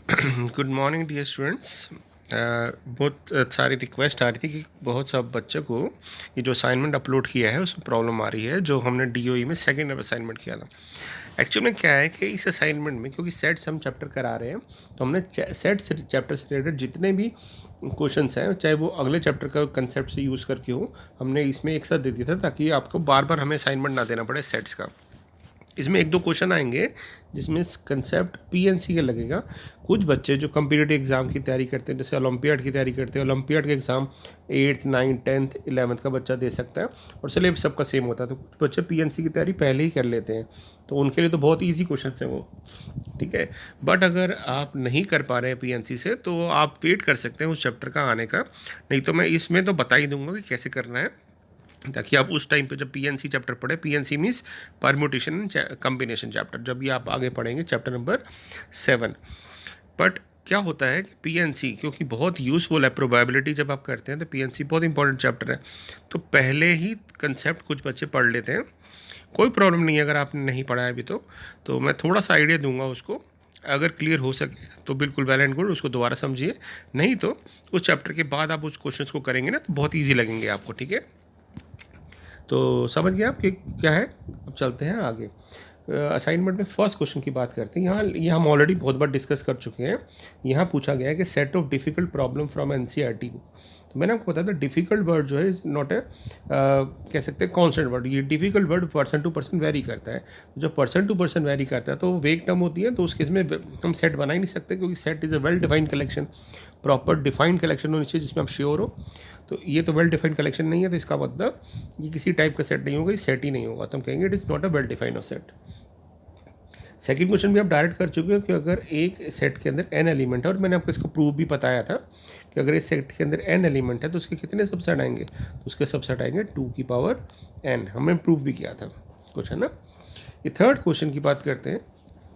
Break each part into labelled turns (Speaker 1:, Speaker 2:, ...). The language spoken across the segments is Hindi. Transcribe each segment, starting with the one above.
Speaker 1: Good morning dear students. बहुत सारी रिक्वेस्ट आ रही थी कि बहुत सब बच्चों को ये जो असाइनमेंट अपलोड किया है उसमें प्रॉब्लम आ रही है, जो हमने डीओई में सेकेंड असाइनमेंट किया था। एक्चुअली में क्या है कि इस असाइनमेंट में क्योंकि सेट्स हम चैप्टर करा रहे हैं, तो हमने सेट से चैप्टर से रिलेटेड जितने भी क्वेश्चंस हैं, चाहे वो अगले चैप्टर का कंसेप्ट से यूज़ करके हो, हमने इसमें एक साथ दे दिया था ताकि आपको बार बार हमें असाइनमेंट ना देना पड़े सेट्स का। इसमें एक दो क्वेश्चन आएंगे जिसमें कंसेप्ट पीएनसी का लगेगा। कुछ बच्चे जो कम्पिटिटिव एग्ज़ाम की तैयारी करते हैं, जैसे ओलंपियाड की तैयारी करते हैं, ओलंपियाड के exam 8th 9th 10th 11th का बच्चा दे सकता है और सिलेबस सबका सेम होता है, तो कुछ बच्चे पीएनसी की तैयारी पहले ही कर लेते हैं, तो उनके लिए तो बहुत ईजी क्वेश्चन है वो। ठीक है, बट अगर आप नहीं कर पा रहे हैं पीएनसी से, तो आप वेट कर सकते हैं उस चैप्टर का आने का। नहीं तो मैं इसमें तो बता ही दूंगा कि कैसे करना है, ताकि आप उस टाइम पे जब पीएनसी चैप्टर पढ़े, PNC means permutation combination chapter, जब ये आप आगे पढ़ेंगे चैप्टर नंबर 7। बट क्या होता है कि पीएनसी क्योंकि बहुत यूज़फुल है, प्रोबेबिलिटी जब आप करते हैं तो पीएनसी बहुत इंपॉर्टेंट चैप्टर है, तो पहले ही कंसेप्ट कुछ बच्चे पढ़ लेते हैं। कोई प्रॉब्लम नहीं है अगर आपने नहीं पढ़ा है अभी तो मैं थोड़ा सा आइडिया दूंगा उसको। अगर क्लियर हो सके तो बिल्कुल वेल एंड गुड, उसको दोबारा समझिए। नहीं तो उस चैप्टर के बाद आप उस क्वेश्चन को करेंगे ना तो बहुत ईजी लगेंगे आपको। ठीक है, तो समझ गए आप कि क्या है। अब चलते हैं आगे। असाइनमेंट में फर्स्ट क्वेश्चन की बात करते हैं। यहाँ ये हम ऑलरेडी बहुत बार डिस्कस कर चुके हैं। यहाँ पूछा गया है कि set of difficult problem from NCERT book. तो मैंने आपको बताया था डिफ़िकल्ट वर्ड जो है इज नॉट ए कह सकते हैं कॉन्स्टेंट वर्ड। ये difficult word person to person vary करता है। जो पर्सन टू पर्सन वेरी करता है तो वेक टर्म होती है, तो उस केस में हम सेट बना ही नहीं सकते, क्योंकि set is a well defined collection, proper defined collection होनी चाहिए जिसमें आप श्योर हो। तो ये तो वेल डिफाइंड कलेक्शन नहीं है, तो इसका मतलब ये किसी टाइप का सेट नहीं होगा, ये सेट ही नहीं होगा, तो हम कहेंगे it is not a well defined of set. Second question भी आप डायरेक्ट कर चुके हो कि अगर एक सेट के अंदर n एलिमेंट है, और मैंने आपको इसका प्रूफ भी बताया था कि अगर इस सेट के अंदर n एलिमेंट है तो उसके कितने सबसेट आएंगे, तो उसके सबसेट आएंगे 2 की पावर n। हमने प्रूफ भी किया था कुछ, है ना। ये थर्ड क्वेश्चन की बात करते हैं।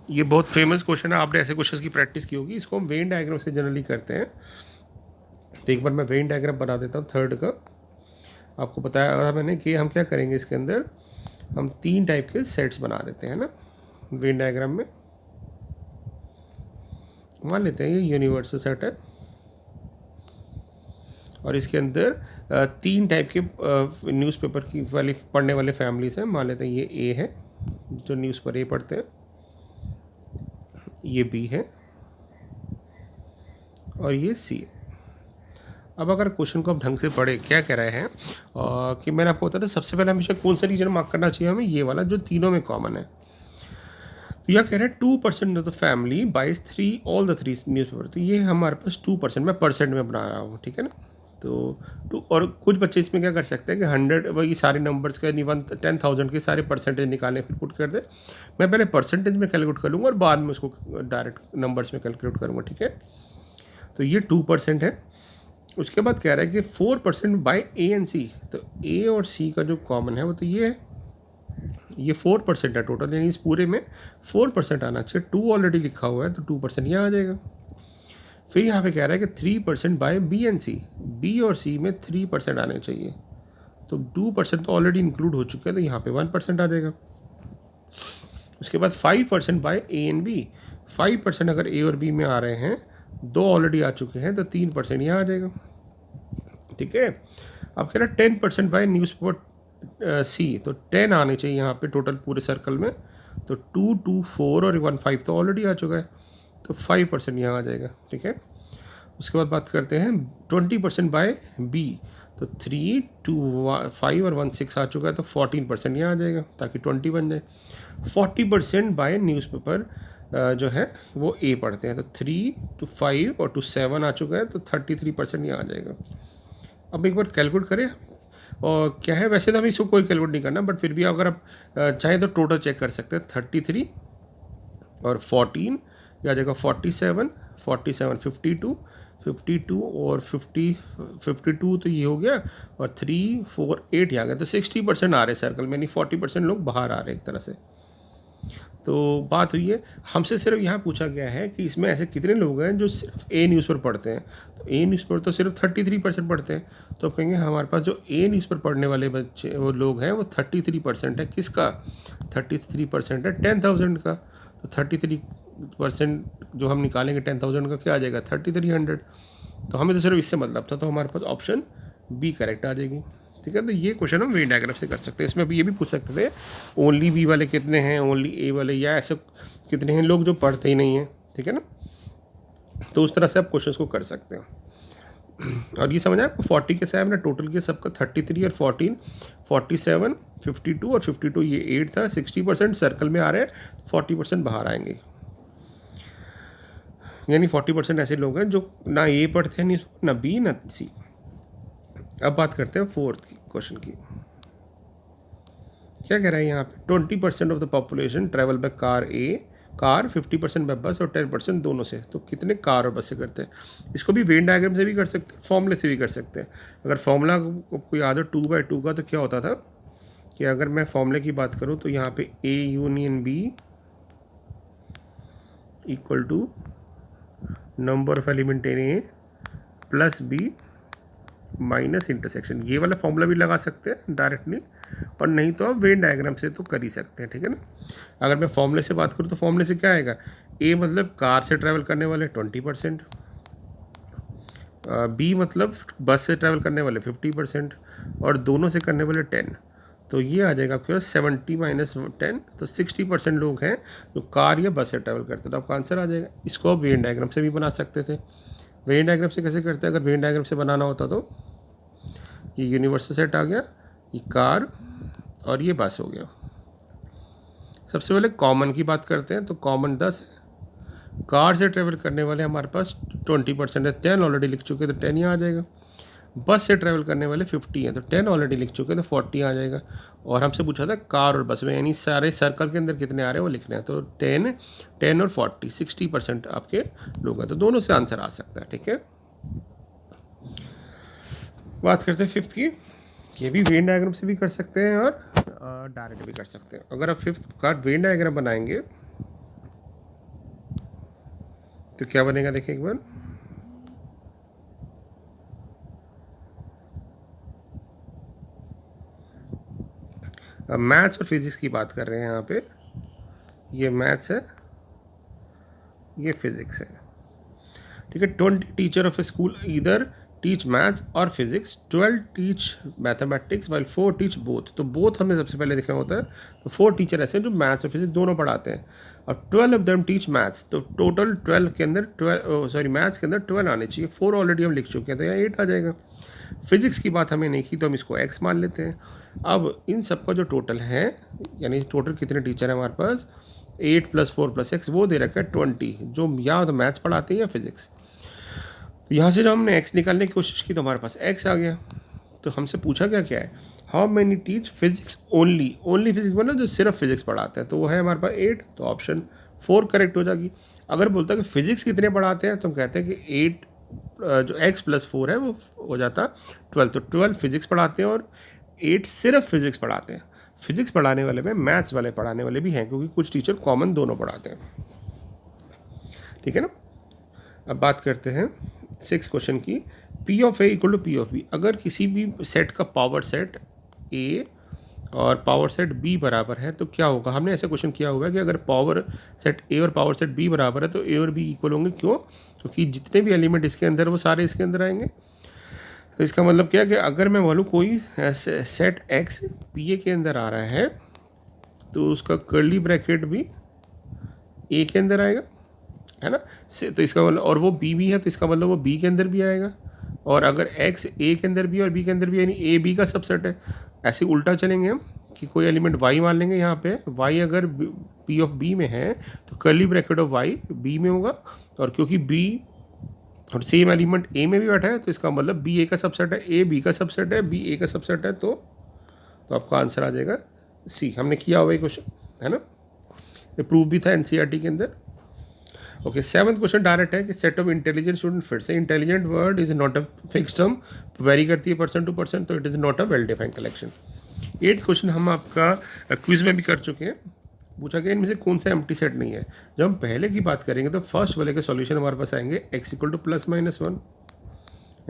Speaker 1: ये बहुत फेमस क्वेश्चन है, आपने ऐसे क्वेश्चन की प्रैक्टिस की होगी। इसको हम वेन डायग्राम से जनरली करते हैं। तो एक बार मैं वेन डायग्राम बना देता हूँ थर्ड का। आपको बताया था मैंने कि हम क्या करेंगे, इसके अंदर हम 3 टाइप के सेट्स बना देते हैं ना वेन डायग्राम में। मान लेते हैं ये यूनिवर्सल सेट है, और इसके अंदर 3 टाइप के न्यूज़पेपर की वाली पढ़ने वाले फैमिलीज हैं। मान लेते हैं ये ए है, जो न्यूज़पेपर ए पढ़ते हैं, ये बी है, और ये सी है। अब अगर क्वेश्चन को आप ढंग से पढ़े, क्या कह रहे हैं कि मैंने आपको बताया था सबसे पहले हमेशा कौन सा रीजन मार्क करना चाहिए हमें, ये वाला जो तीनों में कॉमन है। तो यह कह रहा है 2% of the family buys 3 all the 3 newspaper. तो ये हमारे पास 2%, मैं परसेंट में बना रहा हूँ, ठीक है ना। तो और कुछ बच्चे इसमें क्या कर सकते हैं कि 100 वही सारे नंबर्स का 10,000 के सारे परसेंटेज निकालने फिर पुट कर दे। मैं पहले परसेंटेज में कैलकुलेट कर लूँगा और बाद में उसको डायरेक्ट नंबर्स में कैलकुलेट करूँगा, ठीक है। तो ये 2% है। उसके बाद कह रहा है कि 4% बाय ए एंड सी। तो ए और सी का जो कॉमन है वो तो ये है, ये 4% है टोटल, यानी इस पूरे में 4% आना चाहिए। 2 ऑलरेडी लिखा हुआ है तो 2% यहाँ आ जाएगा। फिर यहाँ पे कह रहा है कि 3% by b and c. B और सी में 3% आने चाहिए, तो 2% तो ऑलरेडी इंक्लूड हो चुके हैं, तो यहाँ पे 1% आ जाएगा। उसके बाद 5% बाय ए एंड बी। 5% अगर ए और बी में आ रहे हैं, 2 ऑलरेडी आ चुके हैं, तो 3% यहाँ आ जाएगा, ठीक है। अब कह रहा है 10% बाय न्यूज़पेपर सी। तो 10 आने चाहिए यहाँ पे टोटल पूरे सर्कल में, तो 2 2 4 और 1 5 तो ऑलरेडी आ चुका है, तो 5% यहाँ आ जाएगा, ठीक है। उसके बाद बात करते हैं 20% बाय बी। तो 3 2 5 और 1 6 आ चुका है, तो 14% यहाँ आ जाएगा ताकि 20 बन जाए। 40% बाय न्यूज़पेपर जो है वो ए पढ़ते हैं, तो 3 to 5 और 2 7 आ चुका है, तो 33% यहाँ आ जाएगा। अब एक बार कैलकुलेट करें और क्या है, वैसे तो हमें इसको कोई कैलकुलेट नहीं करना, बट फिर भी अगर आप चाहें तो टोटल चेक कर सकते हैं। 33 और 14 ये आ जाएगा 47, 47 52, 52 और 52 तो ये हो गया, और 3 4 8 आ गया, तो 60% आ रहे सर्कल में, यानी 40% लोग बाहर आ रहे हैं एक तरह से। तो बात हुई है, हमसे सिर्फ यहाँ पूछा गया है कि इसमें ऐसे कितने लोग हैं जो सिर्फ ए न्यूज़ पर पढ़ते हैं। तो ए न्यूज़ पर तो सिर्फ 33% पढ़ते हैं, तो कहेंगे हमारे पास जो ए न्यूज़ पर पढ़ने वाले बच्चे वो लोग हैं वो 33% है। किसका 33% है? 10,000 का। तो 33 परसेंट जो हम निकालेंगे 10,000 का क्या आ जाएगा 3300। तो हमें तो सिर्फ इससे मतलब था, तो हमारे पास ऑप्शन बी करेक्ट आ जाएगी। ठीक है, तो ये क्वेश्चन हम वेन डायग्राम से कर सकते हैं। इसमें भी ये भी पूछ सकते थे ओनली बी वाले कितने हैं, ओनली ए वाले, या ऐसे कितने हैं लोग जो पढ़ते ही नहीं हैं। ठीक है ना, तो उस तरह से आप क्वेश्चन को कर सकते हैं। और ये समझ आया आपको 40 के साथ ना टोटल के सबका 33 और 14 47 52 और 52 ये 8 था। 60% सर्कल में आ रहे हैं, 40% बाहर आएंगे, यानी 40% ऐसे लोग हैं जो ना ए पढ़ते हैं, ना बी ना सी। अब बात करते हैं फोर्थ क्वेश्चन की। क्या कह रहा है यहाँ पे 20% of the population travel by car 50% by bus और 10% दोनों से। तो कितने कार और बस से करते हैं। इसको भी वेन डायग्राम से भी कर सकते हैं, फॉर्मूले से भी कर सकते हैं। अगर फॉर्मूला को याद हो 2/2 का, तो क्या होता था कि अगर मैं फॉर्मूले की बात करूँ तो यहाँ पे A union B equal to number of element in A plus B minus intersection. ये वाला फॉर्मूला भी लगा सकते हैं डायरेक्टली, और नहीं तो आप वेन डायग्राम से तो कर ही सकते हैं। ठीक है ना, अगर मैं फॉर्मूले से बात करूँ तो फॉर्मूले से क्या आएगा, ए मतलब कार से ट्रैवल करने वाले 20%, बी मतलब बस से ट्रैवल करने वाले 50% और दोनों से करने वाले 10। तो ये आ जाएगा आपके पास 70 माइनस 10, तो 60% लोग हैं जो कार या बस से ट्रैवल करते हैं। तो आपका आंसर आ जाएगा। इसको आप वेन डायग्राम से भी बना सकते थे। वेन डायग्राम से कैसे करते हैं, अगर वेन डायग्राम से बनाना होता तो ये यूनिवर्सल सेट आ गया, ये कार और ये बस हो गया। सबसे पहले कॉमन की बात करते हैं, तो कॉमन 10 है। कार से ट्रैवल करने वाले हमारे पास 20% है, 10 ऑलरेडी लिख चुके तो 10 यहाँ आ जाएगा। बस से ट्रैवल करने वाले 50 हैं, तो 10 ऑलरेडी लिख चुके तो 40 आ जाएगा। और हमसे पूछा था कार और बस में, यानी सारे सर्कल के अंदर कितने आ रहे हैं वो लिखना है। तो 10 और 40 60% आपके लोग हैं, तो दोनों से आंसर आ सकता है। ठीक है, बात करते हैं फिफ्थ की। ये भी वेन डायग्राम से भी कर सकते हैं और डायरेक्ट भी कर सकते हैं। अगर आप फिफ्थ का वेन डायग्राम बनाएंगे तो क्या बनेगा, देखिए एक बार। अब मैथ्स और फिजिक्स की बात कर रहे हैं यहाँ पे। ये मैथ्स है, ये फिजिक्स है। ठीक है, 20 teacher of a school either teach maths और physics, 12 teach mathematics while 4 teach both. तो बोथ हमें सबसे पहले देखना होता है। तो 4 टीचर ऐसे हैं जो मैथ्स और फिजिक्स दोनों पढ़ाते हैं, और 12 ऑफ देम टीच मैथ्स। तो टोटल 12 के अंदर मैथ्स के अंदर 12 आने चाहिए। 4 ऑलरेडी हम लिख चुके हैं, तो यहाँ 8 आ जाएगा। फिजिक्स की बात हमें नहीं की, तो हम इसको x मान लेते हैं। अब इन सबका जो टोटल है, यानी टोटल कितने टीचर हैं हमारे पास, 8 + 4 + x, वो दे रखा है 20, जो या तो मैथ्स पढ़ाते हैं या फिजिक्स। तो यहाँ से जब हमने x निकालने की कोशिश की तो हमारे पास x आ गया। तो हमसे पूछा क्या है, how many teach physics only. Only physics मतलब जो सिर्फ फिजिक्स पढ़ाते हैं, तो वो है हमारे पास 8, तो ऑप्शन 4 करेक्ट हो जाएगी। अगर बोलता है कि फिजिक्स कितने पढ़ाते हैं, तो हम कहते हैं कि 8 जो x + 4 है वो हो जाता 12। तो 12 फिजिक्स पढ़ाते हैं और 8 सिर्फ फिजिक्स पढ़ाते हैं। फिजिक्स पढ़ाने वाले में मैथ्स वाले पढ़ाने वाले भी हैं, क्योंकि कुछ टीचर कॉमन दोनों पढ़ाते हैं। ठीक है ना, अब बात करते हैं 6 क्वेश्चन की। P of A equal to P of B। अगर किसी भी सेट का पावर सेट A और पावर सेट B बराबर है तो क्या होगा। हमने ऐसा क्वेश्चन किया हुआ है कि अगर पावर सेट A और पावर सेट B बराबर है तो A और B इक्वल होंगे। क्यों, क्योंकि जितने भी एलिमेंट इसके अंदर वो सारे इसके अंदर आएंगे। तो इसका मतलब क्या है कि अगर मैं बोलूँ कोई सेट X P A के अंदर आ रहा है तो उसका कर्ली ब्रैकेट भी A के अंदर आएगा, है ना। तो इसका मतलब, और वो B भी है तो इसका मतलब वो B के अंदर भी आएगा। और अगर X A के अंदर भी और B के अंदर भी, यानी A B का सबसेट है। ऐसे उल्टा चलेंगे हम कि कोई एलिमेंट Y मान लेंगे यहाँ पे। Y अगर P ऑफ B में है तो curly bracket of Y B में होगा, और क्योंकि B और सेम एलिमेंट A में भी बैठा है तो इसका मतलब B A का सबसेट है, A B का सबसेट है, B A का सबसेट है। तो आपका आंसर आ जाएगा C। हमने किया हुआ ये क्वेश्चन, है ना, ये प्रूफ भी था NCERT के अंदर। ओके, 7th क्वेश्चन डायरेक्ट है कि सेट ऑफ इंटेलिजेंट स्टूडेंट। फिर से intelligent word is not a fix term, very करती है पर्सन टू पर्सन, तो it is not a well defined collection. 8th question हम आपका क्विज में भी कर चुके हैं। पूछा गया इनमें से कौन सा एम्प्टी सेट नहीं है। जब हम पहले की बात करेंगे तो फर्स्ट वाले के सॉल्यूशन हमारे पास आएंगे x इक्वल टू +-1,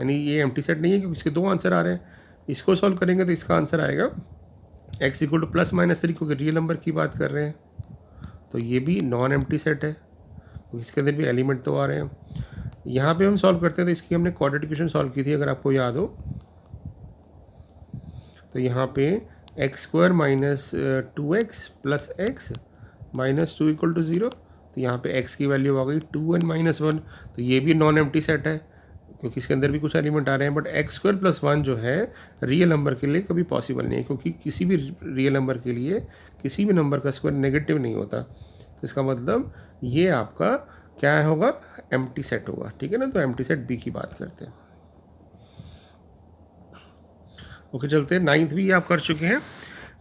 Speaker 1: यानी ये एम्प्टी सेट नहीं है क्योंकि इसके 2 आंसर आ रहे हैं। इसको सॉल्व करेंगे तो इसका आंसर आएगा x इक्वल टू +-3, क्योंकि रियल नंबर की बात कर रहे हैं, तो ये भी नॉन एम्प्टी सेट है। तो इसके अंदर भी एलिमेंट तो आ रहे हैं। यहाँ पे हम सॉल्व करते हैं तो इसकी हमने क्वाड्रेटिक इक्वेशन सॉल्व की थी, अगर आपको याद हो तो यहाँ पे x square minus 2x plus x minus 2 equal to 0, तो यहाँ पे x की वैल्यू आ गई 2 n माइनस 1। तो ये भी नॉन एम्प्टी सेट है क्योंकि इसके अंदर भी कुछ एलिमेंट आ रहे हैं, बट एक्स स्क्वायर प्लस 1 जो है रियल नंबर के लिए कभी पॉसिबल नहीं है, क्योंकि किसी भी रियल नंबर के लिए किसी भी नंबर का स्क्वायर नेगेटिव नहीं होता। तो इसका मतलब ये आपका क्या होगा, एम्प्टी सेट होगा, ठीक है ना। तो एम्प्टी सेट बी की बात करते हैं। ओके चलते हैं, नाइन्थ भी आप कर चुके हैं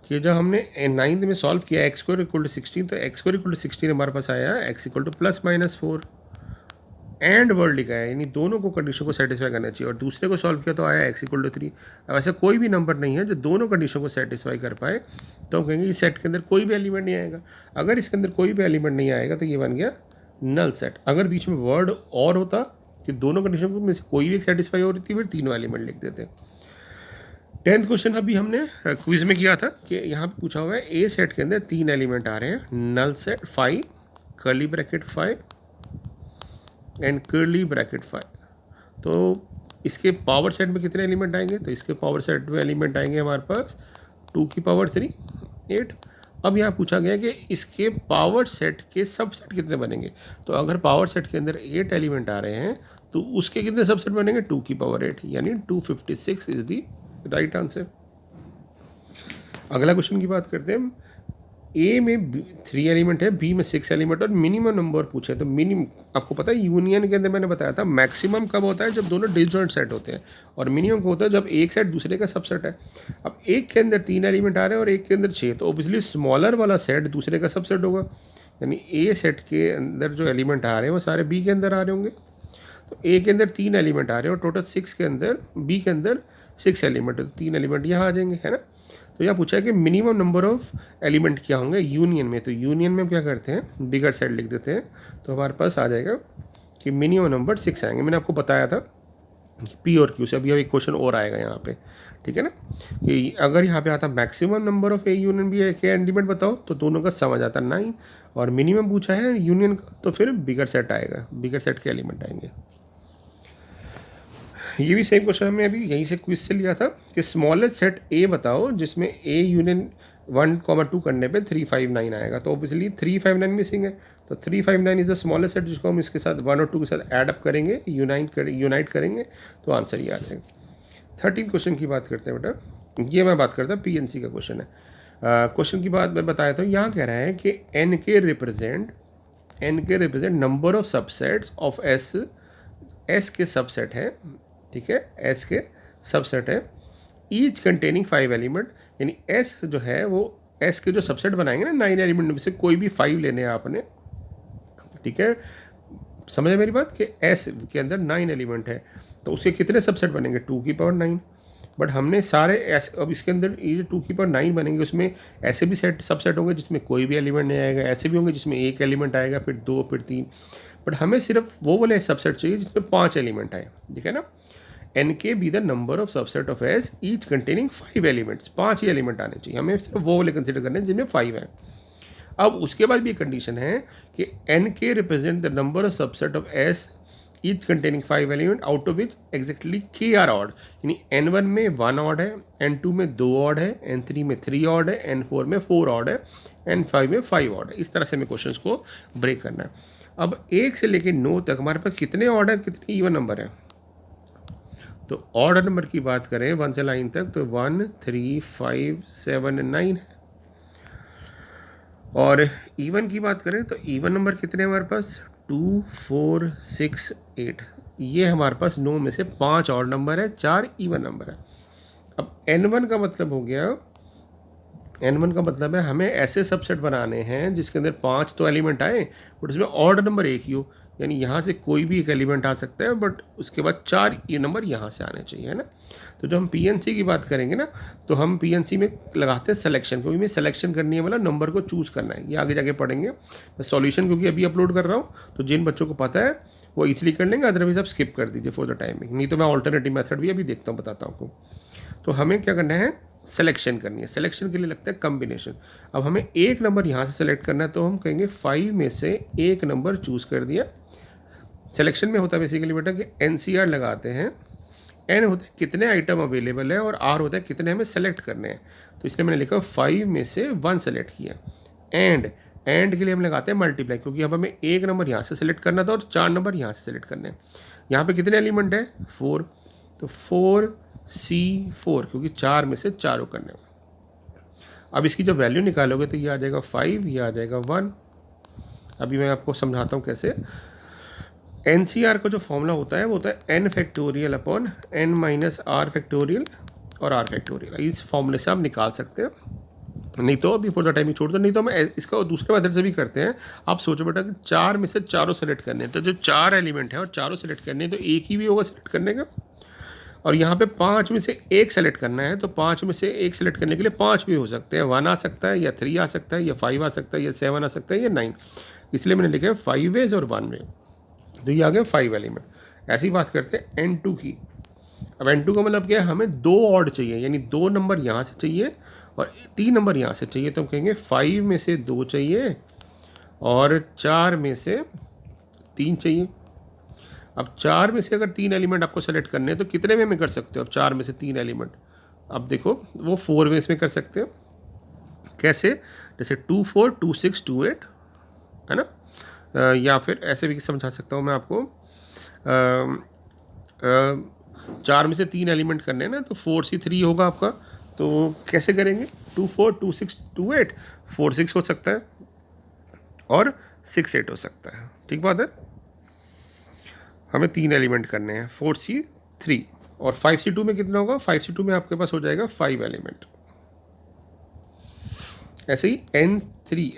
Speaker 1: कि जब हमने नाइन्थ में सॉल्व किया एक्स स्क्वायर इक्वल टू 16, तो एक्स स्क्वायर इक्वल टू 16 हमारे पास आया x equal two plus minus 4 and word लिखा है, यानी दोनों को कंडीशन को सेटिस्फाई करना चाहिए। और दूसरे को सॉल्व किया तो आया एक्स इक्वल टू 3। अब ऐसा कोई भी नंबर नहीं है जो दोनों कंडीशन को सेटिस्फाई कर पाए, तो हम कहेंगे इस सेट के अंदर कोई भी एलिमेंट नहीं आएगा। अगर इसके अंदर कोई भी एलिमेंट नहीं आएगा तो ये बन गया नल सेट। अगर बीच में वर्ड और होता कि दोनों कंडीशन में से कोई भी एक सेटिस्फाई हो रही थी, फिर तीनों एलिमेंट लिख देते। 10th क्वेश्चन अभी हमने क्विज में किया था कि यहाँ पे पूछा हुआ है ए सेट के अंदर 3 एलिमेंट आ रहे हैं, null set 5 curly bracket 5 and curly bracket 5। तो इसके पावर सेट में कितने एलिमेंट आएंगे, तो इसके पावर सेट में एलिमेंट आएंगे हमारे पास 2 की पावर 3 8। अब यहाँ पूछा गया कि इसके पावर सेट के सबसेट कितने बनेंगे। तो अगर पावर सेट के अंदर 8 एलिमेंट आ रहे हैं तो उसके कितने सबसेट बनेंगे, 2 की पावर 8, यानी 256 इज दी राइट आंसर। अगला क्वेश्चन की बात करते हैं। ए में 3 एलिमेंट है, बी में 6 एलिमेंट और मिनिमम नंबर पूछे। तो मिनिमम आपको पता है यूनियन के अंदर मैंने बताया था मैक्सिमम कब होता है, जब दोनों डिसजॉइंट सेट होते हैं, और मिनिमम कब होता है जब एक सेट दूसरे का सबसेट है। अब एक के अंदर 3 एलिमेंट आ रहे हैं और एक के अंदर 6, तो ऑब्वियसली स्मॉलर वाला सेट दूसरे का सबसेट होगा, यानी ए सेट के अंदर जो एलिमेंट आ रहे हैं वो सारे बी के अंदर आ रहे होंगे। तो ए के अंदर 3 एलिमेंट आ रहे हैं और टोटल 6 के अंदर बी के अंदर 6 एलिमेंट, तो 3 एलिमेंट यहाँ आ जाएंगे, है ना। तो यहाँ पूछा है कि मिनिमम नंबर ऑफ एलिमेंट क्या होंगे यूनियन में। तो यूनियन में क्या करते हैं, बिगर सेट लिख देते हैं, तो हमारे पास आ जाएगा कि मिनिमम नंबर 6 आएंगे। मैंने आपको बताया था कि पी और क्यू से अभी एक क्वेश्चन और आएगा यहाँ पे, ठीक है ना, कि अगर यहाँ पे आता maximum number of a union b के एलिमेंट बताओ तो दोनों का सम आ जाता 9, और मिनिमम पूछा है यूनियन का तो फिर बिगर सेट आएगा, बिगर सेट के एलिमेंट आएंगे। ये भी सेम क्वेश्चन हमने अभी यहीं से क्विज से लिया था कि स्मॉलेस्ट सेट ए बताओ जिसमें ए यूनियन 1, 2 करने पे 359 आएगा। तो ऑब्वियसली 359 मिसिंग है, तो 359 इज द स्मॉलेस्ट सेट जिसको हम इसके साथ 1 और 2 के साथ ऐड अप करेंगे, यूनाइट करेंगे, तो आंसर ये आ जाएगा। 13 क्वेश्चन की बात करते हैं बेटा, ये मैं बात करता पीएनसी का क्वेश्चन है। क्वेश्चन की बात मैं बताया था, यहाँ कह रहा है कि एन के represent number of subsets of S के सबसेट है, ठीक है, एस के सबसेट है, ईच कंटेनिंग 5 एलिमेंट, यानी एस जो है वो एस के जो सबसेट बनाएंगे ना 9 एलिमेंट में से कोई भी 5 लेने हैं आपने, ठीक है, समझे मेरी बात कि एस के अंदर 9 एलिमेंट है तो उसके कितने सबसेट बनेंगे, 2 की पावर 9। बट हमने सारे एस, अब इसके अंदर ये 2 की पावर 9 बनेंगे, उसमें ऐसे भी सबसेट होंगे जिसमें कोई भी एलिमेंट नहीं आएगा, ऐसे भी होंगे जिसमें एक एलिमेंट आएगा, फिर 2, फिर 3। बट हमें सिर्फ वो वाले सबसेट चाहिए जिसमें 5 एलिमेंट आए, ठीक है ना। एन के be the number of subset of S each containing 5 elements, 5 he element आने चाहिए, हमें सिर्फ वो वाले कंसिडर करने हैं जिनमें 5 है। अब उसके बाद भी एक कंडीशन है कि एन के represent the number of subset of S each containing 5 element out of which exactly के आर ऑड, यानी N1 में 1 ऑड है, N2 में 2 ऑड है, N3 में 3 ऑड है, N4 में 4 ऑड है, N5 में 5 ऑड है। इस तरह से हमें क्वेश्चंस को ब्रेक करना है। अब 1 से लेकर 9 तक हमारे पास कितने ऑड है, कितने इवन नंबर है। तो ऑर्डर नंबर की बात करें 1 से 9 तक तो 1, 3, 5, 7, 9 है। और इवन की बात करें तो इवन नंबर कितने हैं हमारे पास, 2, 4, 6, 8। ये हमारे पास 9 में से 5 ऑड नंबर है, 4 इवन नंबर है। अब N1 का मतलब हो गया, N1 का मतलब है हमें ऐसे सबसेट बनाने हैं जिसके अंदर 5 तो एलिमेंट आए बट उसमें ऑड नंबर 1 ही हो, यानी यहाँ से कोई भी एक एलिमेंट आ सकता है बट उसके बाद 4 ये नंबर यहाँ से आने चाहिए, है ना। तो जब हम पीएनसी की बात करेंगे ना तो हम पीएनसी में लगाते हैं सिलेक्शन, क्योंकि मैं सिलेक्शन करनी है वाला नंबर को चूज़ करना है, ये आगे जाके पढ़ेंगे। मैं सॉल्यूशन क्योंकि अभी अपलोड कर रहा हूँ तो जिन बच्चों को पता है वो इजीली कर लेंगे, अदरवाइज आप स्किप कर दीजिए फॉर द टाइमिंग, नहीं तो मैं ऑल्टरनेटिव मेथड भी अभी देखता हूँ, बताता हूँ आपको। तो हमें क्या करना है सिलेक्शन करनी है। सिलेक्शन के लिए लगता है कम्बिनेशन। अब हमें एक नंबर यहाँ से सेलेक्ट करना है, तो हम कहेंगे 5 में से एक नंबर चूज़ कर दिया। सिलेक्शन में होता है बेसिकली बेटा कि NCR लगाते हैं। N होता है कितने आइटम अवेलेबल है और R होता है कितने हमें सेलेक्ट करने हैं। तो इसलिए मैंने लिखा 5 में से 1 सेलेक्ट किया। एंड के लिए हम लगाते हैं मल्टीप्लाई, क्योंकि अब हमें एक नंबर यहाँ से सेलेक्ट करना था और 4 नंबर यहाँ से सेलेक्ट करने हैं। यहाँ पे कितने एलिमेंट है? 4। तो 4C4, क्योंकि 4 में से चारों करने हैं। अब इसकी जब वैल्यू निकालोगे तो ये आ जाएगा 5, ये आ जाएगा 1। अभी मैं आपको समझाता हूँ कैसे। NCR का जो फॉर्मूला होता है वो होता है n factorial upon n minus r factorial और r फैक्टोरियल। इस फॉर्मूले से आप निकाल सकते हैं, नहीं तो अभी फॉर द टाइम ही छोड़ दो, नहीं तो हम इसका दूसरे मेथड से भी करते हैं। आप सोचो बेटा कि 4 में से चारों सेलेक्ट करने हैं, तो जो 4 एलिमेंट है और चारों सेलेक्ट करने हैं तो एक ही भी होगा सेलेक्ट करने का। और यहाँ पे 5 में से एक सेलेक्ट करना है, तो 5 में से एक सेलेक्ट करने के लिए 5 भी हो सकते हैं। 1 आ सकता है, या 3 आ सकता है, या 5 आ सकता है, या 7 आ सकता है, या 9। इसलिए मैंने लिखा है 5 वेज और 1 वे। तो ये आ गया 5 एलिमेंट। ऐसी बात करते हैं N2 की। अब N2 का मतलब क्या है? हमें 2 ऑड चाहिए, यानी 2 नंबर यहाँ से चाहिए और 3 नंबर यहाँ से चाहिए। तो हम कहेंगे 5 में से 2 चाहिए और 4 में से 3 चाहिए। अब 4 में से अगर 3 एलिमेंट आपको सेलेक्ट करने हैं तो कितने वे में कर सकते हो? अब 4 में से 3 एलिमेंट, अब देखो वो 4 वेज में कर सकते हो। कैसे? जैसे 2 4 2 6 2 8, है ना। या फिर ऐसे भी समझा सकता हूँ मैं आपको। 4 में से 3 एलिमेंट करने हैं ना, तो 4C3 होगा आपका। तो कैसे करेंगे? 2 4 2 6 2 8, 4 6 हो सकता है और 6 8 हो सकता है। ठीक बात है। हमें 3 एलिमेंट करने हैं, 4C3। और 5C2 में कितना होगा? 5C2 में आपके पास हो जाएगा 5 एलिमेंट। ऐसे ही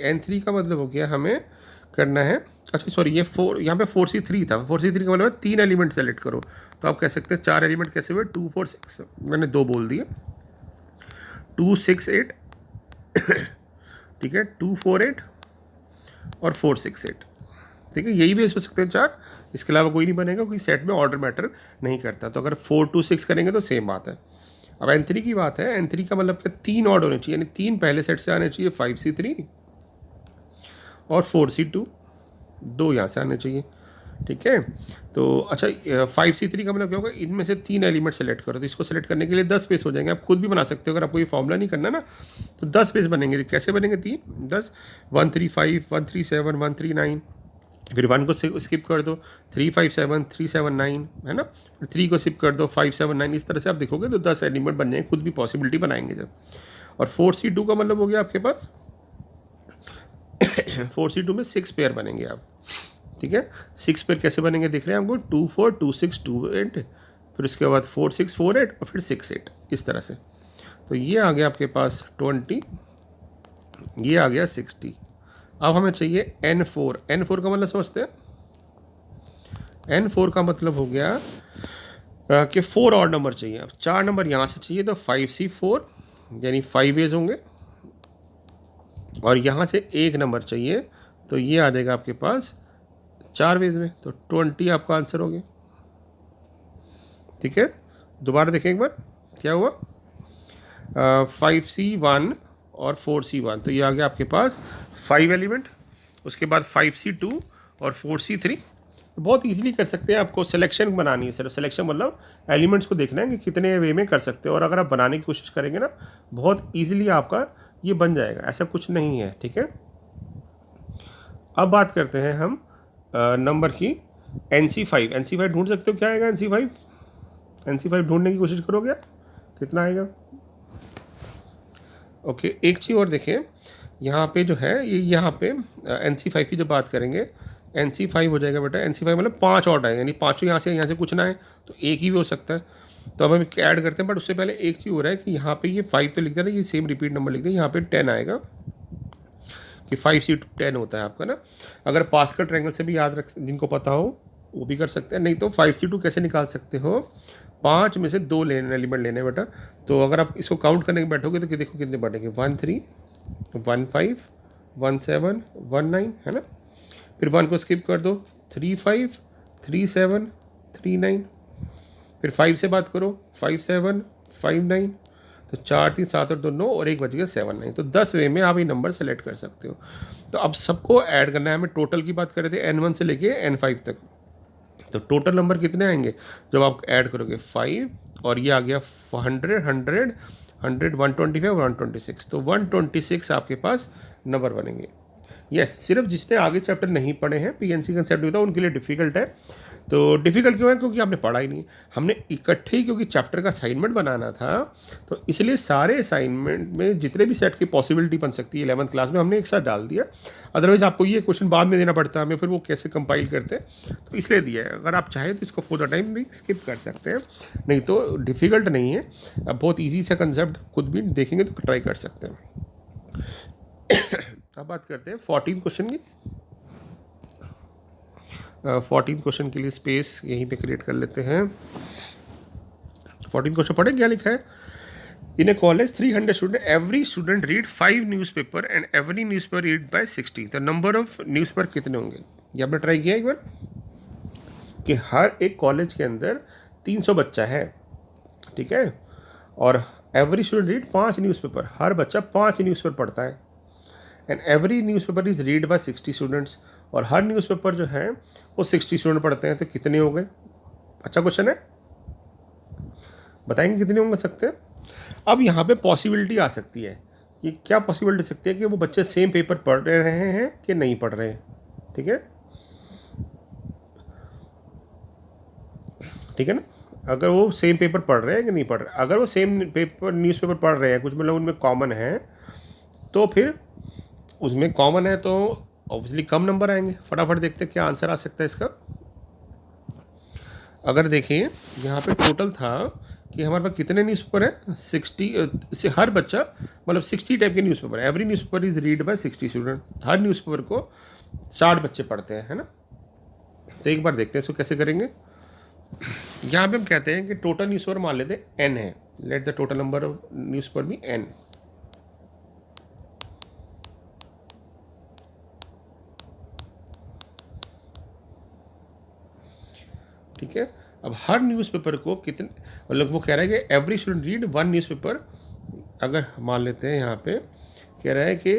Speaker 1: N3 का मतलब हो गया हमें करना है, अच्छा सॉरी ये 4, यहाँ पे 4C3 था। 4C3 का मतलब है 3 एलिमेंट सेलेक्ट करो। तो आप कह सकते हैं 4 एलिमेंट कैसे हुए? 2 4 6, मैंने 2 बोल दिए। 2 6 8, ठीक है, 2 4 8 और 4 6 8। ठीक है, यही भी हो सकते हैं 4, इसके अलावा कोई नहीं बनेगा, क्योंकि सेट में ऑर्डर मैटर नहीं करता। तो अगर 4 2 6 करेंगे तो सेम बात है। अब N3 की बात है। N3 का मतलब क्या? 3 ऑर्ड होने चाहिए, यानी 3 पहले सेट से आने चाहिए, 5C3 और 4C2, 2 यहाँ से आने चाहिए। ठीक है, तो अच्छा 5C3 का मतलब क्या होगा? इनमें से 3 एलिमेंट सेलेक्ट करो। तो इसको सेलेक्ट करने के लिए 10 पेज हो जाएंगे। आप खुद भी बना सकते हो, अगर आपको ये फॉर्मूला नहीं करना ना तो 10 पेज बनेंगे। कैसे बनेंगे? 10 1 3 5 1 3 7 1 3 9, फिर 1 को स्किप कर दो, 3 5 7 3 7 9, है ना। फिर 3 को स्किप कर दो, 5 7 9। इस तरह से आप देखोगे तो 10 एलिमेंट बन जाएंगे, खुद भी पॉसिबिलिटी बनाएंगे जब। और 4C2 का मतलब हो गया आपके पास 4C2 में 6 पेयर बनेंगे आप। ठीक है, 6 पेयर कैसे बनेंगे देख रहे हैं आपको? 2 4 2 6 2 8, फिर उसके बाद 4 6 4 8 और फिर 6 8, इस तरह से। तो ये आ गया आपके पास 20, ये आ गया 60। अब हमें चाहिए N4। N4 का मतलब समझते हैं? N4 का मतलब हो गया कि 4 और नंबर चाहिए। अब 4 नंबर यहाँ से चाहिए, तो 5C4 यानी 5 वेज होंगे, और यहाँ से एक नंबर चाहिए, तो ये आ जाएगा आपके पास 4 वेज में। तो 20 आपका आंसर हो गया। ठीक है, दोबारा देखें एक बार क्या हुआ। 5C1 और 4C1, तो ये आ गया आपके पास 5 एलिमेंट। उसके बाद 5C2 और 4C3। बहुत इजीली कर सकते हैं। आपको सिलेक्शन बनानी है, सिर्फ सिलेक्शन मतलब एलिमेंट्स को देखना है कि कितने वे में कर सकते हो, और अगर आप बनाने की कोशिश करेंगे ना बहुत इजीली आपका ये बन जाएगा, ऐसा कुछ नहीं है। ठीक है, अब बात करते हैं हम नंबर की। NC5 ढूंढ सकते हो? क्या आएगा NC5 ढूंढने की कोशिश करोगे, कितना आएगा? ओके, एक चीज़ और देखें, यहाँ पे जो है ये यहाँ पे NC5 की जब बात करेंगे, NC5 हो जाएगा बेटा। NC5 मतलब 5 और आए, यानी पाँचों यहाँ से कुछ ना है, तो एक ही भी हो सकता है। तो अब हम ऐड करते हैं, बट उससे पहले एक चीज़ हो रहा है कि यहाँ पे ये 5 तो लिख दिया ना, ये सेम रिपीट नंबर लिख दिया, यहाँ पे 10 आएगा कि 5C10 होता है आपका ना। अगर पास्कल ट्रायंगल से भी याद रख, जिनको पता हो वो भी कर सकते हैं, नहीं तो 5C2 कैसे निकाल सकते हो? 5 में से 2 एलिमेंट लेने बेटा। तो अगर आप इसको काउंट करने के बैठोगे तो देखो कितने बढ़ेंगे, 1 3 1 5 1 7 1 9, है ना। फिर 1 को स्किप कर दो, 3 5 3 7 3 9। फिर 5 से बात करो, 5 7 5 9, तो 4 3 7 और 2 9 और एक बच गया 7 9। तो 10 वे में आप ये नंबर सेलेक्ट कर सकते हो। तो अब सबको ऐड करना है हमें। टोटल की बात कर रहे थे N1 से लेके N5 तक। तो टोटल नंबर कितने आएंगे जब आप ऐड करोगे? 5 और ये आ गया 100 100 100 125 126। तो 126 आपके पास नंबर बनेंगे। यस, सिर्फ जिसने आगे चैप्टर नहीं पढ़े हैं, पीएनसी कंसेप्ट होता है, उनके लिए डिफ़िकल्ट है। तो डिफ़िकल्ट क्यों है? क्योंकि आपने पढ़ा ही नहीं। हमने इकट्ठे ही क्योंकि चैप्टर का असाइनमेंट बनाना था, तो इसलिए सारे असाइनमेंट में जितने भी सेट की पॉसिबिलिटी बन सकती है 11th क्लास में हमने एक साथ डाल दिया। अदरवाइज आपको ये क्वेश्चन बाद में देना पड़ता है हमें, फिर वो कैसे कंपाइल करते हैं, तो इसलिए दिया है। अगर आप चाहें तो इसको फॉर द टाइम भी स्किप कर सकते हैं, नहीं तो डिफ़िकल्ट नहीं है। अब बहुत ईजी सा कंसेप्ट खुद भी देखेंगे तो ट्राई कर सकते हैं। अब बात करते हैं 14 क्वेश्चन की। 14 क्वेश्चन के लिए स्पेस यहीं पे क्रिएट कर लेते हैं। 14 क्वेश्चन पढ़े क्या लिखा है? In a college 300 student, every student read 5 newspaper and every newspaper read by 60। तो नंबर ऑफ न्यूज़पेपर कितने होंगे? ये आपने ट्राई किया एक बार कि हर एक कॉलेज के अंदर 300 बच्चा है, ठीक है, और एवरी स्टूडेंट रीड 5 न्यूज़पेपर, हर बच्चा 5 न्यूज़पेपर पढ़ता है। And every newspaper is read by 60 students, और हर न्यूज़पेपर जो है वो 60 स्टूडेंट पढ़ते हैं। तो कितने हो गए? अच्छा क्वेश्चन है, बताएंगे कितने होंगे सकते हैं। अब यहाँ पे पॉसिबिलिटी आ सकती है कि क्या पॉसिबिलिटी हो सकती है कि वो बच्चे सेम पेपर पढ़ रहे हैं कि नहीं पढ़ रहे हैं, ठीक है, ठीक है ना। अगर वो सेम पेपर पढ़ रहे हैं कि नहीं पढ़ रहे, अगर वो सेम पेपर न्यूज़पेपर पढ़ रहे हैं, कुछ मतलब उनमें कॉमन है, तो फिर उसमें कॉमन है तो ऑब्वियसली कम नंबर आएंगे। फटाफट देखते हैं क्या आंसर आ सकता है इसका। अगर देखिए यहाँ पे टोटल था कि हमारे पास कितने न्यूज़पेपर है? 60 से हर बच्चा मतलब 60 टाइप के न्यूज़पेपर है। Every newspaper is read by 60 student, her newspaper को 60 बच्चे पढ़ते हैं, है ना। तो एक बार देखते हैं इसको कैसे करेंगे। यहाँ पे हम कहते हैं कि टोटल न्यूज़पेपर मान लेते हैं n है। Let the total number of newspaper b n। ठीक है, अब हर न्यूज़पेपर को कितने, मतलब वो कह रहा है कि एवरी स्टूडेंट रीड 1 न्यूज़पेपर। अगर मान लेते हैं यहाँ पे कह रहा है कि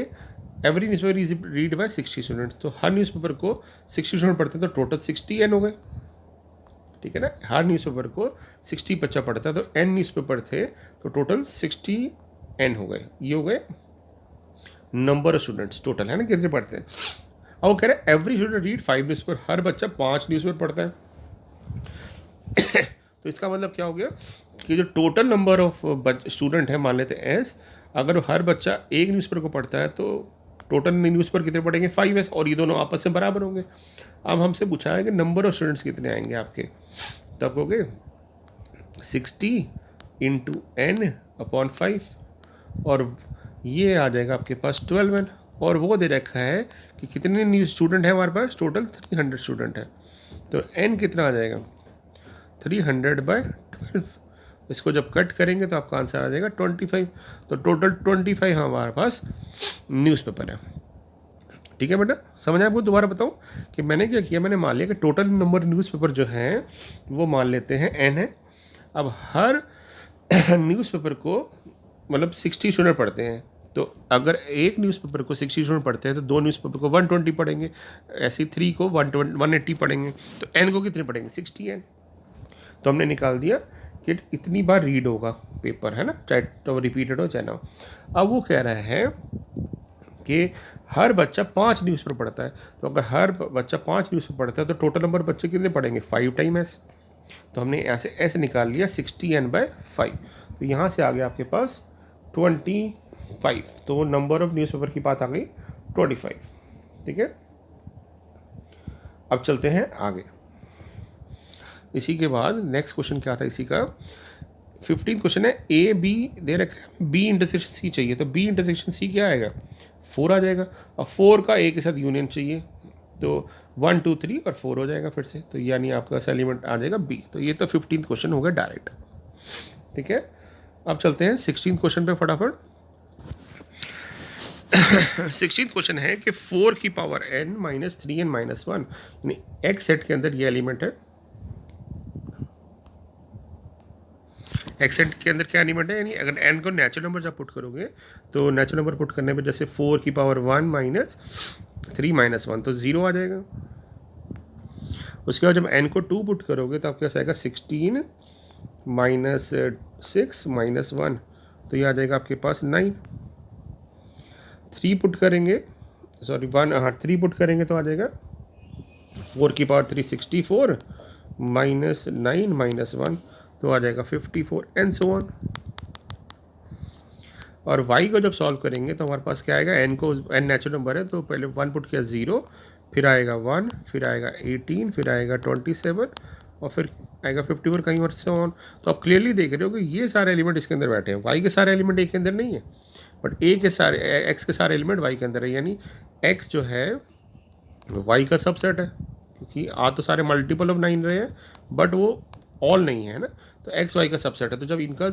Speaker 1: every newspaper is read by 60 students, तो हर न्यूज़पेपर को 60 स्टूडेंट पढ़ते हैं, तो टोटल 60 n हो गए, ठीक है ना। हर न्यूज़पेपर को 60 बच्चा पढ़ता है, तो n न्यूज़पेपर थे, तो टोटल 60 n हो गए। ये हो गए नंबर ऑफ स्टूडेंट्स टोटल, है ना, कितने पढ़ते हैं। अब वो कह रहे हैं एवरी स्टूडेंट रीड 5 न्यूज़पेपर, हर बच्चा 5 न्यूज़पेपर पढ़ता है। तो इसका मतलब क्या हो गया कि जो टोटल नंबर ऑफ स्टूडेंट है, मान लेते हैं एस, अगर हर बच्चा एक न्यूज़पेपर को पढ़ता है तो टोटल न्यूज़पेपर कितने पढ़ेंगे? 5s, और ये दोनों आपस में बराबर होंगे। अब हमसे पूछा है कि नंबर ऑफ स्टूडेंट्स कितने आएंगे आपके, तब कहोगे 60 इंटू n/5, और ये आ जाएगा आपके पास 12n। और वो दे रखा है कि कितने न्यू स्टूडेंट हैं हमारे पास? टोटल 300 स्टूडेंट है, तो n कितना आ जाएगा? 300/12। इसको जब कट करेंगे तो आपका आंसर आ जाएगा 25। तो टोटल 25 हमारे पास न्यूज़पेपर है, ठीक है बेटा। समझ आया आपको? दोबारा बताऊं कि मैंने क्या किया, मैंने मान लिया कि टोटल नंबर न्यूज़पेपर जो हैं वो मान लेते हैं n है। अब हर न्यूज़पेपर को मतलब 60 स्टूडेंट पढ़ते हैं, तो अगर एक न्यूज़पेपर को 60 स्टूडेंट पढ़ते हैं तो दो न्यूज़पेपर को 120 पढ़ेंगे, ऐसे 3 को 180 पढ़ेंगे, तो n को कितने पढ़ेंगे? 60n। तो हमने निकाल दिया कि इतनी बार रीड होगा पेपर, है ना, चाहे तो रिपीटेड हो चाहे ना हो। अब वो कह रहा है कि हर बच्चा 5 न्यूज़पेपर पढ़ता है, तो अगर हर बच्चा 5 न्यूज़पेपर पढ़ता है तो टोटल नंबर बच्चे कितने पढ़ेंगे? 5 टाइम s। तो हमने ऐसे ऐसे निकाल लिया 60n/5। तो यहाँ से आ गया आपके पास 25। तो नंबर ऑफ न्यूज़पेपर की बात आ गई 25, ठीक है। अब चलते हैं आगे। इसी के बाद नेक्स्ट क्वेश्चन क्या था इसी का? 15 क्वेश्चन है, ए बी दे रखा है, बी इंटरसेक्शन सी चाहिए, तो बी इंटरसेक्शन सी क्या आएगा? 4 आ जाएगा। अब 4 का ए के साथ यूनियन चाहिए, तो 1 2 3 और 4 हो जाएगा फिर से, तो यानी आपका एलिमेंट आ जाएगा बी। तो ये तो 15 क्वेश्चन हो गया डायरेक्ट, ठीक है। अब चलते हैं 16 क्वेश्चन पे फटाफट। 16 क्वेश्चन है कि 4 की पावर n - 3n - 1, यानी x सेट के अंदर ये एलिमेंट है, एक्स के अंदर क्या एलिमेंट है, यानी अगर एन को नेचुरल नंबर जब पुट करोगे तो नेचुरल नंबर पुट करने पे जैसे 4 की पावर 1 माइनस 3 माइनस 1 तो 0 आ जाएगा। उसके बाद जब एन को 2 पुट करोगे तो आपके पास आएगा 16 माइनस 6 माइनस 1 तो ये आ जाएगा आपके पास 9। 3 पुट करेंगे, सॉरी 1, हाँ 3 पुट करेंगे तो आ जाएगा 4 की पावर 3 64 माइनस 9 माइनस 1 तो आ जाएगा 54 एंड सो ऑन। और y को जब सॉल्व करेंगे तो हमारे पास क्या आएगा, n को n नेचुरल नंबर है तो पहले 1 पुट किया 0, फिर आएगा 1, फिर आएगा 18, फिर आएगा 27 और फिर आएगा 54 कहीं और से ऑन। तो आप क्लियरली देख रहे हो कि ये सारे एलिमेंट इसके अंदर बैठे हैं। y के सारे एलिमेंट a के अंदर नहीं है, बट x के सारे एलिमेंट y के अंदर है, यानी x जो है y का सबसेट है, क्योंकि आ तो सारे मल्टीपल ऑफ 9 रहे हैं बट वो ऑल नहीं है ना, तो एक्स वाई का सबसेट है। तो जब इनका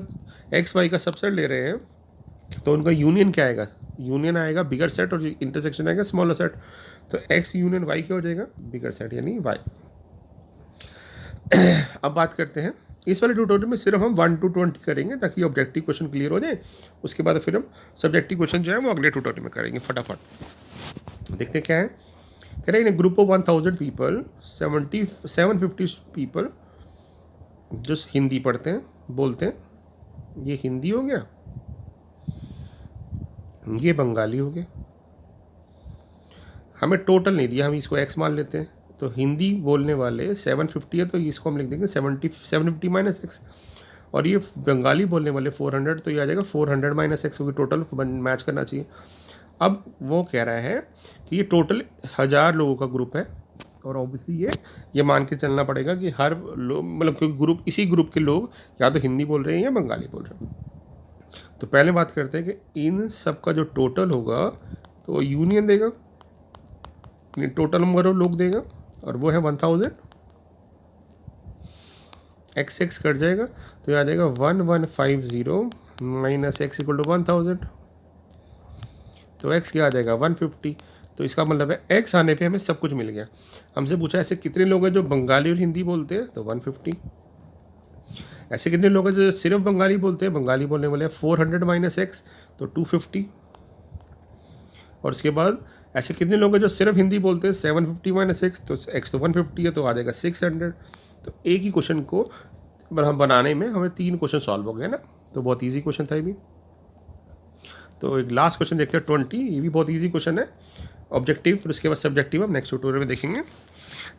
Speaker 1: एक्स वाई का सबसेट ले रहे हैं तो उनका यूनियन क्या आएगा, यूनियन आएगा बिगर सेट और इंटरसेक्शन आएगा स्मॉलर सेट। तो एक्स यूनियन वाई क्या हो जाएगा, बिगर सेट यानी वाई। अब बात करते हैं इस वाले ट्यूटोरियल में सिर्फ हम 1 to 20 करेंगे ताकि ऑब्जेक्टिव क्वेश्चन क्लियर हो जाए। उसके बाद फिर हम सब्जेक्टिव क्वेश्चन जो है वो अगले ट्यूटोरियल में करेंगे। फटाफट देखते क्या है। कह रहे हैं ग्रुप ऑफ 1000 पीपल 750 पीपल जो हिंदी पढ़ते हैं बोलते हैं, ये हिंदी हो गया, ये बंगाली हो गया। हमें टोटल नहीं दिया, हम इसको एक्स मान लेते हैं। तो हिंदी बोलने वाले 750 है तो इसको हम लिख देंगे 750 माइनस एक्स, और ये बंगाली बोलने वाले 400 तो ये आ जाएगा 400 माइनस एक्स, क्योंकि टोटल मैच करना चाहिए। अब वो कह रहा है कि ये टोटल 1000 लोगों का ग्रुप है और ऑब्वियसली ये मान के चलना पड़ेगा कि हर लोग मतलब क्योंकि ग्रुप इसी ग्रुप के लोग या तो हिंदी बोल रहे हैं या बंगाली बोल रहे हैं। तो पहले बात करते हैं कि इन सब का जो टोटल होगा तो यूनियन देगा, टोटल नंबर ऑफ लोग देगा और वो है 1000। एक्स एक्स कट जाएगा तो ये आ जाएगा 1150 माइनस एक्स इक्वल टू 1000, तो एक्स क्या आ जाएगा 150। तो इसका मतलब है एक्स आने पे हमें सब कुछ मिल गया। हमसे पूछा ऐसे कितने लोग हैं जो बंगाली और हिंदी बोलते हैं, तो 150। ऐसे कितने लोग हैं जो सिर्फ बंगाली बोलते हैं, बंगाली बोलने वाले 400 माइनस एक्स तो 250। और उसके बाद ऐसे कितने लोग हैं जो सिर्फ हिंदी बोलते हैं, 750 माइनस एक्स तो 150 है तो आ जाएगा 600। तो एक ही क्वेश्चन को हम बनाने में हमें 3 क्वेश्चन सॉल्व हो गए ना, तो बहुत ईजी क्वेश्चन था ये भी। तो एक लास्ट क्वेश्चन देखते हैं 20, ये भी बहुत ईजी क्वेश्चन है ऑब्जेक्टिव, फिर उसके बाद सब्जेक्टिव हम नेक्स्ट ट्यूटोरियल में देखेंगे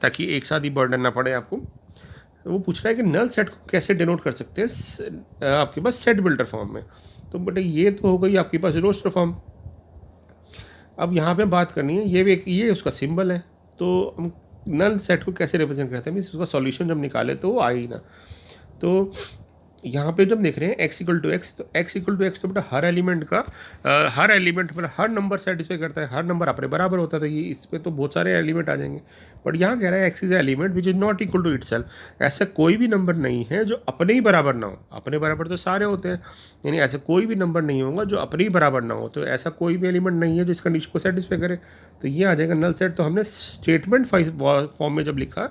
Speaker 1: ताकि एक साथ ही बर्डन ना पड़े आपको। तो वो पूछ रहा है कि नल सेट को कैसे डिनोट कर सकते हैं आपके पास सेट बिल्डर फॉर्म में। तो बेटा ये तो हो गई आपके पास रोस्टर फॉर्म। अब यहाँ पे बात करनी है ये उसका सिंबल है, तो हम नल सेट को कैसे रिप्रेजेंट करते हैं, उसका सॉल्यूशन जब निकाले तो वो आ ही ना। तो यहाँ पे जब देख रहे हैं x इक्वल टू एक्स, तो x इक्वल टू एक्स तो बेटा हर एलिमेंट का हर एलिमेंट मतलब हर नंबर सेटिस्फाई करता है, हर नंबर अपने बराबर होता है, तो ये इस पर तो बहुत सारे एलिमेंट आ जाएंगे। बट यहाँ कह रहा है x is element which is not equal to itself. ऐसा कोई भी नंबर नहीं है जो अपने ही बराबर ना हो। अपने बराबर तो सारे होते हैं, यानी ऐसा कोई भी नंबर नहीं होगा जो अपने ही बराबर ना हो। तो ऐसा कोई भी एलिमेंट नहीं है जो इस कंडीशन को सेटिस्फाई करे, तो ये आ जाएगा नल सेट। तो हमने स्टेटमेंट फॉर्म में जब लिखा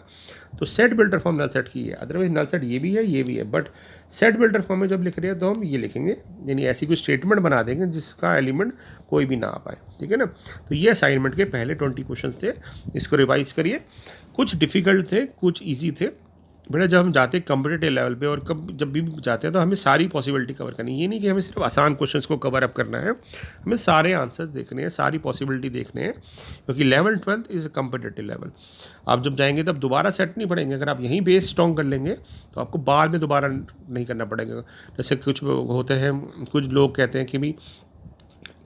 Speaker 1: तो set builder form null set की है, अदरवाइज नल सेट ये भी है, बट सेट बिल्डर फॉर्म में जब लिख रहे हैं तो हम ये लिखेंगे, यानी ऐसी कोई स्टेटमेंट बना देंगे जिसका एलिमेंट कोई भी ना आ पाए, ठीक है ना। तो ये असाइनमेंट के पहले 20 क्वेश्चन थे, इसको रिवाइज करिए। कुछ डिफ़िकल्ट थे, कुछ ईजी थे। बेटा जब हम जाते हैं कम्पिटेटिव लेवल पे और जब भी जाते हैं तो हमें सारी पॉसिबिलिटी कवर करनी है। ये नहीं कि हमें सिर्फ आसान क्वेश्चंस को कवर अप करना है, हमें सारे आंसर्स देखने हैं, सारी पॉसिबिलिटी देखने हैं, क्योंकि 11th 12th is a competitive level. आप जब जाएंगे तब दोबारा सेट नहीं पड़ेंगे। अगर आप यहीं बेस स्ट्रॉन्ग कर लेंगे तो आपको बाद में दोबारा नहीं करना पड़ेगा। जैसे कुछ होते हैं, कुछ लोग कहते हैं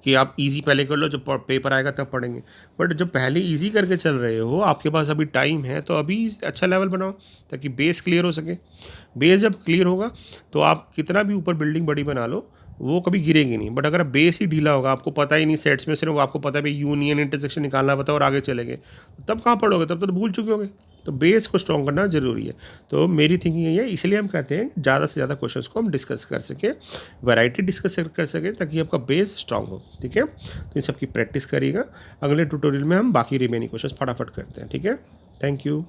Speaker 1: कि आप इजी पहले कर लो, जब पेपर आएगा तब पढ़ेंगे। बट जब पहले इजी करके चल रहे हो, आपके पास अभी टाइम है, तो अभी अच्छा लेवल बनाओ ताकि बेस क्लियर हो सके। बेस जब क्लियर होगा तो आप कितना भी ऊपर बिल्डिंग बड़ी बना लो वो कभी गिरेगी नहीं। बट अगर बेस ही ढीला होगा, आपको पता ही नहीं सेट्स में, सिर्फ आपको पता है भाई यूनियन इंटरसेक्शन निकालना पता और आगे चले गए, तब कहाँ पढ़ोगे, तब तो भूल चुके होगे। तो बेस को स्ट्रॉन्ग करना जरूरी है। तो मेरी थिंकिंग यही है, इसलिए हम कहते हैं ज़्यादा से ज़्यादा क्वेश्चंस को हम डिस्कस कर सकें, वैरायटी डिस्कस कर सकें, ताकि आपका बेस स्ट्रॉन्ग हो, ठीक है। तो इन सबकी प्रैक्टिस करिएगा। अगले ट्यूटोरियल में हम बाकी रिमेनिंग क्वेश्चंस फटाफट करते हैं, ठीक है। Thank you.